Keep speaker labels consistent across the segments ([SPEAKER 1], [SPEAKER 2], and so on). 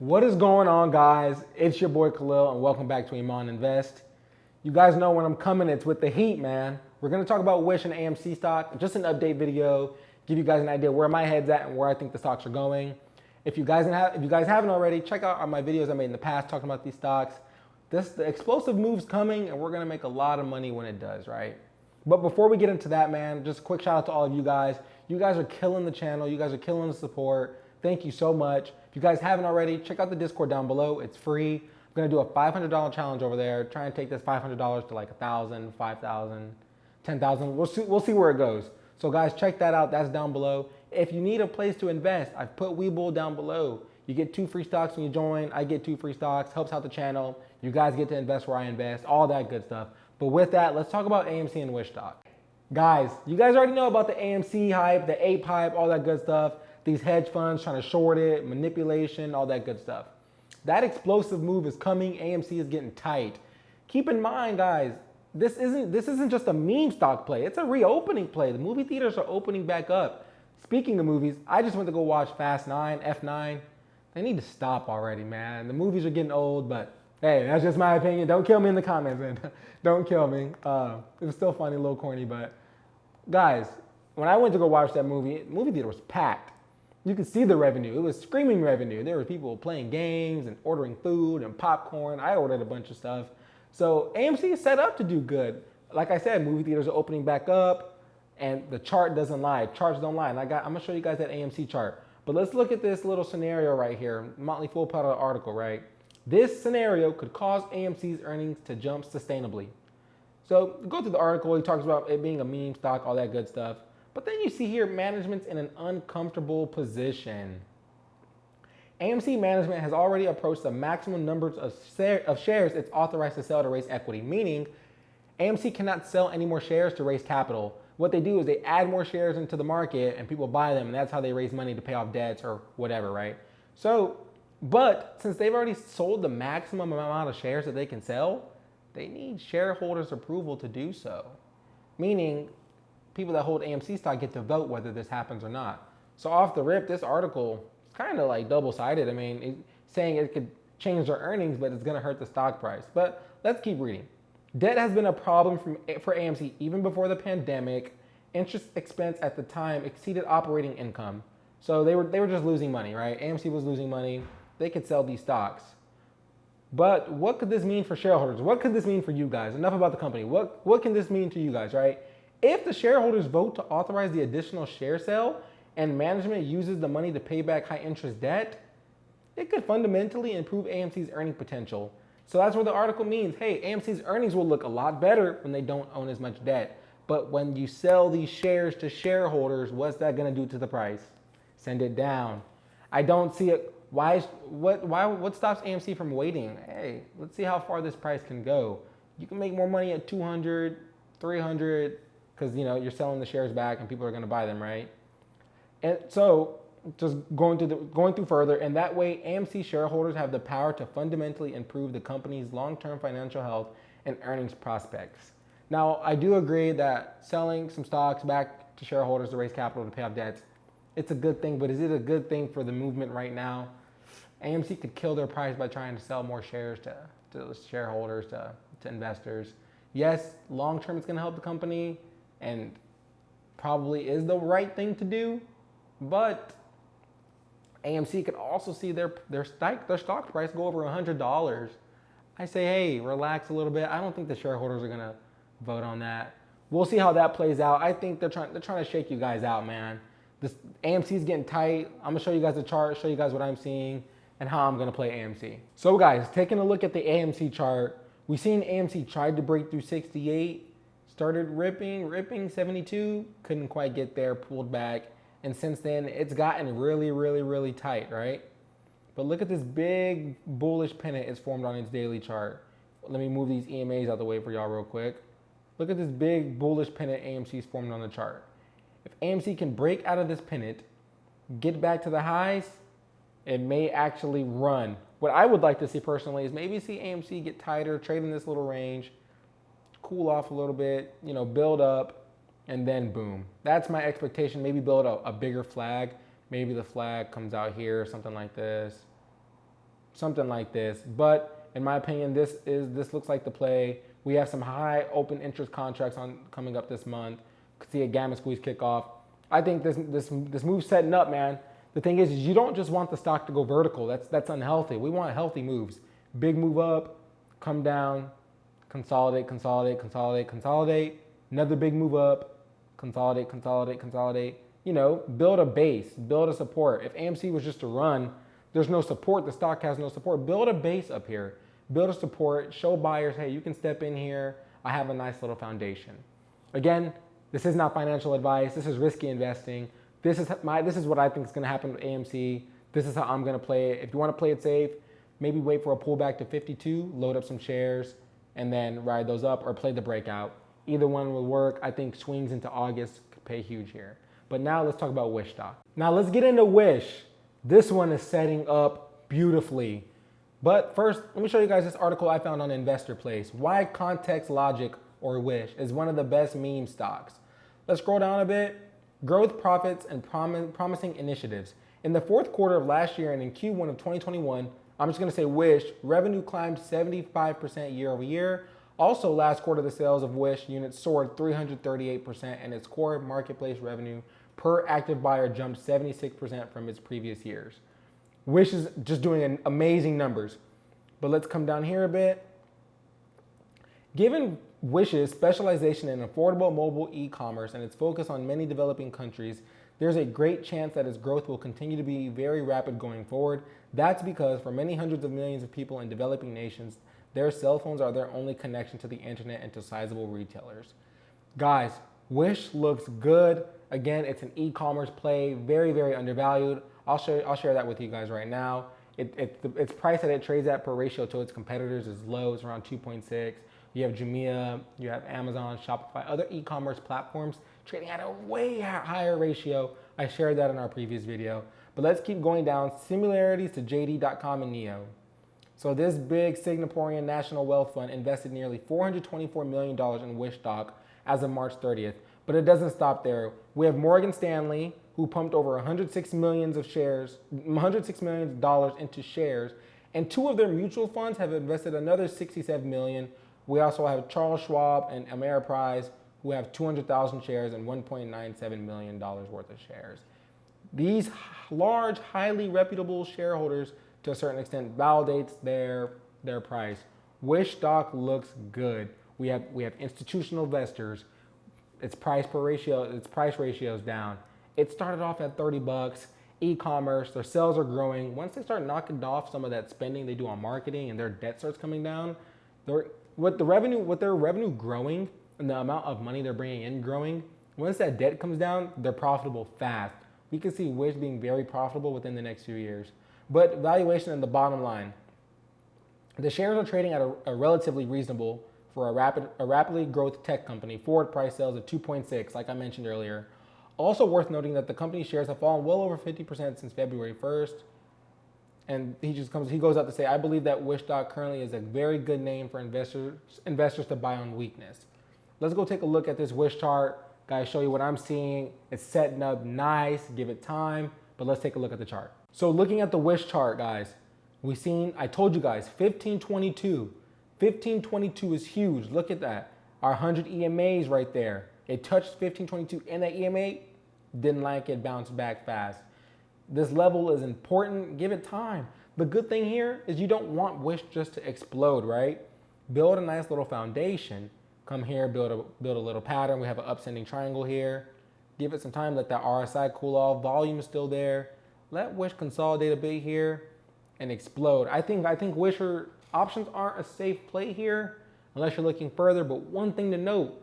[SPEAKER 1] What is going on, guys? It's your boy Khalil, and welcome back to Iman Invest. You guys know when I'm coming, it's with the heat, man. We're gonna talk about Wish and AMC stock, just an update video, give you guys an idea where my head's at and where I think the stocks are going. If you guys haven't already, check out my videos I made in the past talking about these stocks. The explosive move's coming, and we're gonna make a lot of money when it does, right? But before we get into that, man, just a quick shout out to all of you guys. You guys are killing the channel. You guys are killing the support. Thank you so much. If you guys haven't already, check out the Discord down below. It's free. I'm gonna do a $500 challenge over there. Try and take this $500 to like 1,000, 5,000, 10,000. We'll see where it goes. So guys, check that out. That's down below. If you need a place to invest, I've put Webull down below. You get 2 free stocks when you join. I get 2 free stocks. Helps out the channel. You guys get to invest where I invest. All that good stuff. But with that, let's talk about AMC and Wish stock. Guys, you guys already know about the AMC hype, the ape hype, all that good stuff. These hedge funds trying to short it, manipulation, all that good stuff. That explosive move is coming. AMC is getting tight. Keep in mind, guys, this isn't just a meme stock play. It's a reopening play. The movie theaters are opening back up. Speaking of movies, I just went to go watch Fast 9, F9. They need to stop already, man. The movies are getting old, but hey, that's just my opinion. Don't kill me in the comments, man. Don't kill me. It was still funny, a little corny, but guys, when I went to go watch that movie theater was packed. You could see the revenue. It was screaming revenue. There were people playing games and ordering food and popcorn. I ordered a bunch of stuff. So AMC is set up to do good. Like I said, movie theaters are opening back up, and the chart doesn't lie. Charts don't lie. And I'm gonna show you guys that AMC chart. But let's look at this little scenario right here. Motley Fool put out an article, right? This scenario could cause AMC's earnings to jump sustainably. So go through the article. He talks about it being a meme stock, all that good stuff. But then you see here, management's in an uncomfortable position. AMC management has already approached the maximum numbers of shares it's authorized to sell to raise equity, meaning AMC cannot sell any more shares to raise capital. What they do is they add more shares into the market and people buy them, and that's how they raise money to pay off debts or whatever, right? So, but since they've already sold the maximum amount of shares that they can sell, they need shareholders' approval to do so, meaning people that hold AMC stock get to vote whether this happens or not. So off the rip, this article is kind of like double-sided. I mean, it's saying it could change their earnings, but it's going to hurt the stock price. But let's keep reading. Debt has been a problem for AMC even before the pandemic. Interest expense at the time exceeded operating income. So they were just losing money, right? AMC was losing money. They could sell these stocks. But what could this mean for shareholders? What could this mean for you guys? Enough about the company. What can this mean to you guys, right? If the shareholders vote to authorize the additional share sale and management uses the money to pay back high interest debt, it could fundamentally improve AMC's earning potential. So that's what the article means. Hey, AMC's earnings will look a lot better when they don't own as much debt. But when you sell these shares to shareholders, what's that gonna do to the price? Send it down. I don't see it. What stops AMC from waiting? Hey, let's see how far this price can go. You can make more money at 200, 300, because you're selling the shares back and people are going to buy them, right? And so just going through further, and that way AMC shareholders have the power to fundamentally improve the company's long-term financial health and earnings prospects. Now, I do agree that selling some stocks back to shareholders to raise capital to pay off debts, it's a good thing, but is it a good thing for the movement right now? AMC could kill their price by trying to sell more shares to shareholders, to investors. Yes, long-term it's going to help the company, and probably is the right thing to do, but AMC could also see their stock price go over $100. I say, hey, relax a little bit. I don't think the shareholders are gonna vote on that. We'll see how that plays out. I think they're trying to shake you guys out, man. This AMC's getting tight. I'm gonna show you guys the chart, show you guys what I'm seeing and how I'm gonna play AMC. So guys, taking a look at the AMC chart, we've seen AMC tried to break through 68. Started ripping 72, couldn't quite get there, pulled back, and since then it's gotten really, really, really tight, right? But look at this big bullish pennant it's formed on its daily chart. Let me move these EMAs out the way for y'all real quick. Look at this big bullish pennant AMC's formed on the chart. If AMC can break out of this pennant, get back to the highs, it may actually run. What I would like to see personally is maybe see AMC get tighter, trade in this little range, cool off a little bit, build up, and then boom. That's my expectation. Maybe build a bigger flag. Maybe the flag comes out here, something like this. something like this. But in my opinion, this looks like the play. We have some high open interest contracts coming up this month. Could see a gamma squeeze kickoff. I think this move's setting up, man. The thing is you don't just want the stock to go vertical. That's unhealthy. We want healthy moves. Big move up, come down, consolidate, consolidate, consolidate, consolidate. Another big move up, consolidate, consolidate, consolidate. You know, build a base, build a support. If AMC was just to run, there's no support. The stock has no support. Build a base up here. Build a support. Show buyers, hey, you can step in here. I have a nice little foundation. Again, this is not financial advice. This is risky investing. This is what I think is going to happen with AMC. This is how I'm going to play it. If you want to play it safe, maybe wait for a pullback to 52, load up some shares, and then ride those up or play the breakout. Either one will work. I think swings into August could pay huge here. But now let's talk about Wish stock. Now let's get into Wish. This one is setting up beautifully. But first, let me show you guys this article I found on Investor Place. Why Context Logic or Wish is one of the best meme stocks. Let's scroll down a bit. Growth, profits, and promising initiatives. In the fourth quarter of last year and in Q1 of 2021, I'm just going to say Wish, revenue climbed 75% year over year. Also, last quarter, the sales of Wish units soared 338%, and its core marketplace revenue per active buyer jumped 76% from its previous years. Wish is just doing amazing numbers. But let's come down here a bit. Given Wish's specialization in affordable mobile e-commerce and its focus on many developing countries, there's a great chance that its growth will continue to be very rapid going forward. That's because for many hundreds of millions of people in developing nations, their cell phones are their only connection to the internet and to sizable retailers. Guys, Wish looks good. Again, it's an e-commerce play, very, very undervalued. I'll share that with you guys right now. Its price that it trades at per ratio to its competitors is low. It's around 2.6. You have Jumia, you have Amazon, Shopify, other e-commerce platforms trading at a way higher ratio. I shared that in our previous video. But let's keep going down. Similarities to JD.com and Neo. So this big Singaporean national wealth fund invested nearly $424 million in Wish stock as of March 30th. But it doesn't stop there. We have Morgan Stanley, who pumped over $106 million into shares, and two of their mutual funds have invested another $67 million. We also have Charles Schwab and Ameriprise, who have 200,000 shares and $1.97 million worth of shares. These large, highly reputable shareholders, to a certain extent, validates their price. Wish stock looks good. We have institutional investors. Its price ratio is down. It started off at $30. E-commerce, their sales are growing. Once they start knocking off some of that spending they do on marketing and their debt starts coming down, with their revenue growing and the amount of money they're bringing in growing, once that debt comes down, they're profitable fast. We can see Wish being very profitable within the next few years. But valuation and the bottom line, the shares are trading at a relatively reasonable for a rapidly growth tech company. Forward price sales at 2.6, like I mentioned earlier. Also worth noting that the company's shares have fallen well over 50% since February 1st. And he goes out to say, I believe that Wish stock currently is a very good name for investors to buy on weakness. Let's go take a look at this Wish chart. Guys, show you what I'm seeing. It's setting up nice, give it time, but let's take a look at the chart. So looking at the Wish chart, guys, I told you guys, 1522. 1522 is huge. Look at that. Our 100 EMAs right there. It touched 1522 in that EMA, didn't like it, bounced back fast. This level is important. Give it time. The good thing here is you don't want Wish just to explode, right? Build a nice little foundation. Come here, build a little pattern. We have an upsending triangle here. Give it some time. Let that RSI cool off. Volume is still there. Let Wish consolidate a bit here and explode. I think Wish options aren't a safe play here unless you're looking further. But one thing to note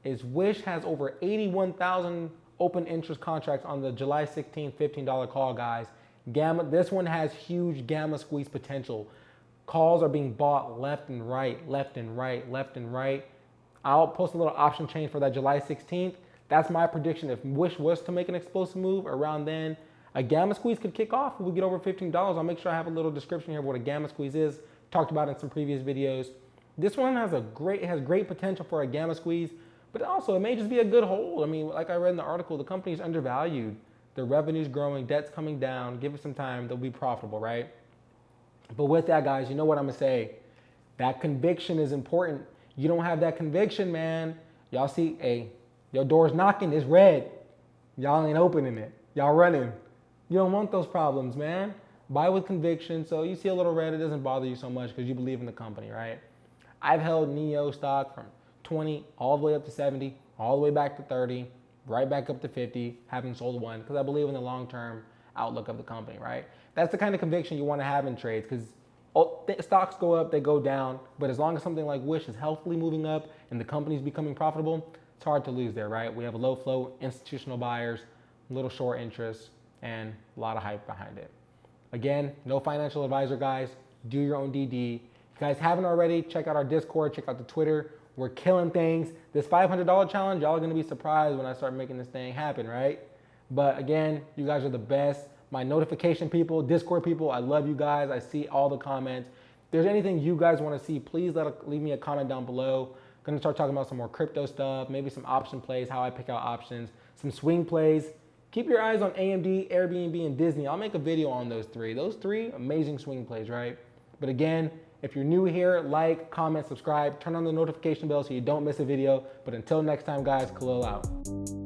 [SPEAKER 1] is Wish has over 81,000 open interest contracts on the July 16th $15 call, guys. This one has huge gamma squeeze potential. Calls are being bought left and right, left and right, left and right. I'll post a little option chain for that July 16th. That's my prediction. If Wish was to make an explosive move around then, a gamma squeeze could kick off. If we get over $15, I'll make sure I have a little description here of what a gamma squeeze is. Talked about it in some previous videos. This one has great potential for a gamma squeeze, but also it may just be a good hold. I mean, like I read in the article, the company is undervalued. The revenue's growing, debt's coming down. Give it some time, they'll be profitable, right? But with that, guys, you know what I'm gonna say? That conviction is important. You don't have that conviction, man. Y'all see, hey, your door's knocking, it's red. Y'all ain't opening it. Y'all running. You don't want those problems, man. Buy with conviction. So you see a little red, it doesn't bother you so much because you believe in the company, right? I've held NEO stock from 20 all the way up to 70, all the way back to 30, right back up to 50, haven't sold one because I believe in the long-term outlook of the company, right? That's the kind of conviction you want to have in trades because stocks go up, they go down, but as long as something like Wish is healthily moving up and the company's becoming profitable, it's hard to lose there, right? We have a low flow, institutional buyers, little short interest, and a lot of hype behind it. Again, no financial advisor, guys. Do your own DD. If you guys haven't already, check out our Discord, check out the Twitter. We're killing things. This $500 challenge, y'all are gonna be surprised when I start making this thing happen, right? But again, you guys are the best. My notification people, Discord people, I love you guys. I see all the comments. If there's anything you guys wanna see, please leave me a comment down below. Gonna start talking about some more crypto stuff, maybe some option plays, how I pick out options, some swing plays. Keep your eyes on AMD, Airbnb, and Disney. I'll make a video on those three. Those three amazing swing plays, right? But again, if you're new here, like, comment, subscribe, turn on the notification bell so you don't miss a video. But until next time, guys, Khalil out.